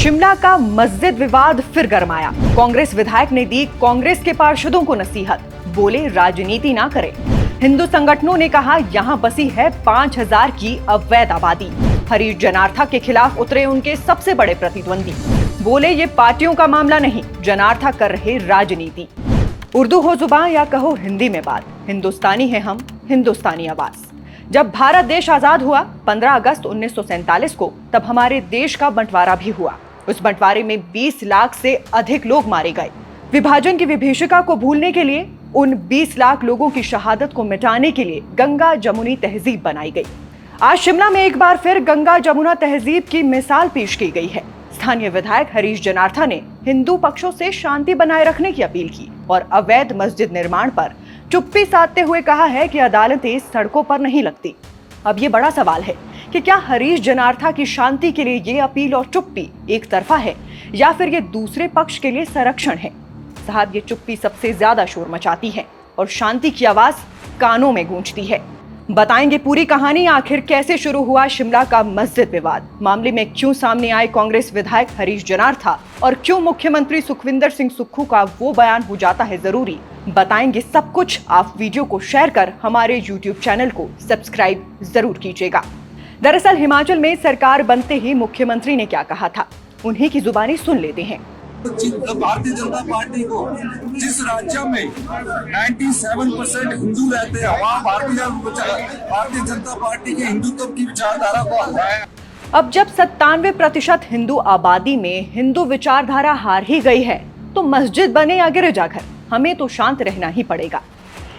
शिमला का मस्जिद विवाद फिर गरमाया। कांग्रेस विधायक ने दी कांग्रेस के पार्षदों को नसीहत, बोले राजनीति ना करें। हिंदू संगठनों ने कहा यहां बसी है 5000 की अवैध आबादी। हरीश जनार्था के खिलाफ उतरे उनके सबसे बड़े प्रतिद्वंदी, बोले ये पार्टियों का मामला नहीं, जनार्था कर रहे राजनीति। उर्दू हो जुबान या कहो हिंदी में बात, हिंदुस्तानी है हम, हिंदुस्तानी आवाज। जब भारत देश आजाद हुआ 15 अगस्त 1947 को, तब हमारे देश का बंटवारा भी हुआ। उस बंटवारे में 20 लाख से अधिक लोग मारे गए। विभाजन की विभीषिका को भूलने के लिए, उन 20 लाख लोगों की शहादत को मिटाने के लिए गंगा जमुनी तहजीब बनाई गई। आज शिमला में एक बार फिर गंगा जमुना तहजीब की मिसाल पेश की गई है। स्थानीय विधायक हरीश जनार्था ने हिंदू पक्षों से शांति बनाए रखने की अपील की और अवैध मस्जिद निर्माण पर चुप्पी साधते हुए कहा है कि अदालतें सड़कों पर नहीं लगती। अब ये बड़ा सवाल है कि क्या हरीश जनार्था की शांति के लिए ये अपील और चुप्पी एक तरफा है या फिर ये दूसरे पक्ष के लिए संरक्षण है। साहब, ये चुप्पी सबसे ज्यादा शोर मचाती है और शांति की आवाज कानों में गूंजती है। बताएंगे पूरी कहानी, आखिर कैसे शुरू हुआ शिमला का मस्जिद विवाद, मामले में क्यों सामने आए कांग्रेस विधायक हरीश जनार्था और क्यों मुख्यमंत्री सुखविंदर सिंह सुक्खू का वो बयान हो जाता है जरूरी। बताएंगे सब कुछ। आप वीडियो को शेयर कर हमारे YouTube चैनल को सब्सक्राइब जरूर कीजिएगा। दरअसल हिमाचल में सरकार बनते ही मुख्यमंत्री ने क्या कहा था, उन्हीं की जुबानी सुन लेते हैं। भारतीय जनता पार्टी को जिस राज्य में 97% हिंदू रहते हैं, वहाँ भारतीय जनता पार्टी के हिंदुत्व की विचारधारा को हटाया। अब जब 97% हिंदू आबादी में हिंदू विचारधारा हार ही गई है, तो मस्जिद बने या गिरजाघर, हमें तो शांत रहना ही पड़ेगा।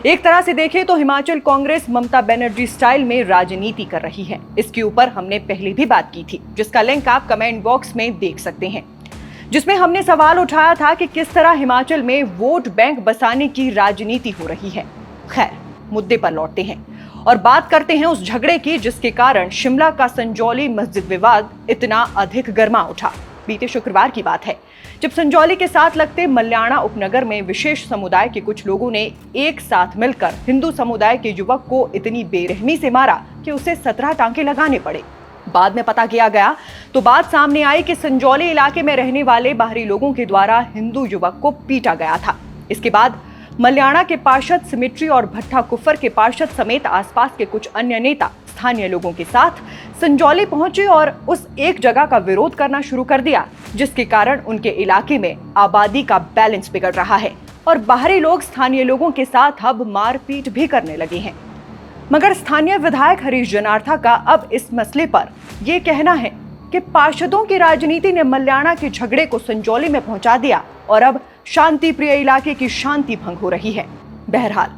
एक तरह से देखें तो हिमाचल कांग्रेस ममता बनर्जी स्टाइल में राजनीति कर रही है। इसके ऊपर हमने पहले भी बात की थी, जिसका लिंक आप कमेंट बॉक्स में देख सकते हैं, जिसमें हमने सवाल उठाया था कि किस तरह हिमाचल में वोट बैंक बसाने की राजनीति हो रही है। खैर, मुद्दे पर लौटते हैं और बात करते हैं उस झगड़े की जिसके कारण शिमला का संजौली मस्जिद विवाद इतना अधिक गर्मा उठा। बीते शुक्रवार की बात है, जब संजौली के साथ लगते मल्याणा उपनगर में विशेष समुदाय के कुछ लोगों ने एक साथ मिलकर हिंदू समुदाय के युवक को इतनी बेरहमी से मारा कि उसे 17 टांके लगाने पड़े। बाद में पता किया गया तो बात सामने आई कि संजौली इलाके में रहने वाले बाहरी लोगों के द्वारा हिंदू युवक को पीटा गया था। इसके बाद मल्याणा के पार्षद सिमिट्री और भट्टा कुफर के पार्षद समेत आसपास के कुछ अन्य नेता स्थानीय लोगों के साथ संजौली पहुंचे और उस एक जगह का विरोध करना शुरू कर दिया, जिसके कारण उनके इलाके में आबादी का बैलेंस बिगड़ रहा है और बाहरी लोग स्थानीय लोगों के साथ अब मारपीट भी करने लगे हैं। मगर स्थानीय विधायक हरीश जनार्था का अब इस मसले पर यह कहना है कि पार्षदों की राजनीति ने मल्याणा के झगड़े को संजौली में पहुंचा दिया और अब शांति प्रिय इलाके की शांति भंग हो रही है। बहरहाल,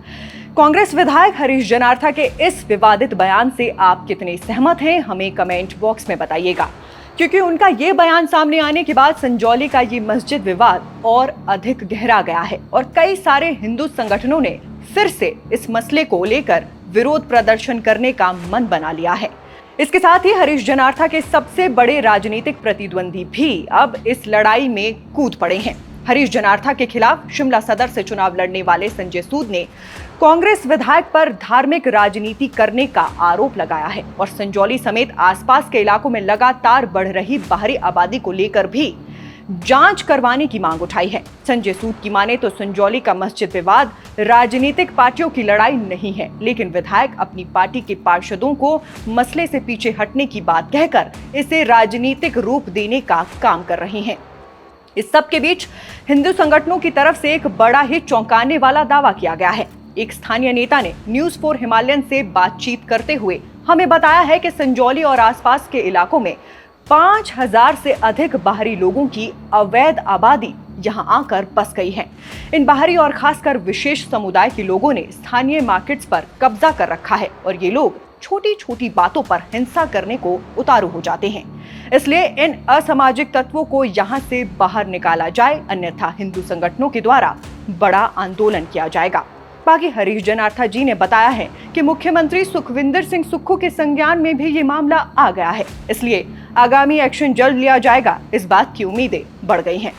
कांग्रेस विधायक हरीश जनार्था के इस विवादित बयान से आप कितने सहमत हैं, हमें कमेंट बॉक्स में बताइएगा, क्योंकि उनका ये बयान सामने आने के बाद संजौली का ये मस्जिद विवाद और अधिक गहरा गया है और कई सारे हिंदू संगठनों ने फिर से इस मसले को लेकर विरोध प्रदर्शन करने का मन बना लिया है। इसके साथ ही हरीश जनार्था के सबसे बड़े राजनीतिक प्रतिद्वंदी भी अब इस लड़ाई में कूद पड़े हैं। हरीश जनार्था के खिलाफ शिमला सदर से चुनाव लड़ने वाले संजय सूद ने कांग्रेस विधायक पर धार्मिक राजनीति करने का आरोप लगाया है और संजौली समेत आसपास के इलाकों में लगातार बढ़ रही बाहरी आबादी को लेकर भी जांच करवाने की मांग उठाई है। संजय सूद की माने तो संजौली का मस्जिद विवाद राजनीतिक पार्टियों की लड़ाई नहीं है, लेकिन विधायक अपनी पार्टी के पार्षदों को मसले से पीछे हटने की बात कहकर इसे राजनीतिक रूप देने का काम कर रहे हैं। इस सब के बीच हिंदू संगठनों की तरफ से एक बड़ा ही चौंकाने वाला दावा किया गया है। एक स्थानीय नेता ने न्यूज़ फॉर हिमालयन से बातचीत करते हुए हमें बताया है कि संजौली और आसपास के इलाकों में 5000 से अधिक बाहरी लोगों की अवैध आबादी यहां आकर बस गई है। इन बाहरी और खासकर विशेष समुदाय के लोगों ने स्थानीय मार्केट्स पर कब्जा कर रखा है और ये लोग छोटी छोटी बातों पर हिंसा करने को उतारू हो जाते हैं। इसलिए इन असामाजिक तत्वों को यहां से बाहर निकाला जाए, अन्यथा हिंदू संगठनों के द्वारा बड़ा आंदोलन किया जाएगा। बाकी हरीश जनार्था जी ने बताया है कि मुख्यमंत्री सुखविंदर सिंह सुक्खू के संज्ञान में भी ये मामला आ गया है, इसलिए आगामी एक्शन जल्द लिया जाएगा। इस बात की उम्मीदें बढ़ गई हैं।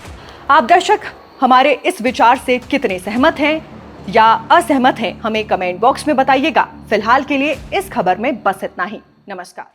आप दर्शक हमारे इस विचार से कितने सहमत हैं या असहमत हैं, हमें कमेंट बॉक्स में बताइएगा। फिलहाल के लिए इस खबर में बस इतना ही। नमस्कार।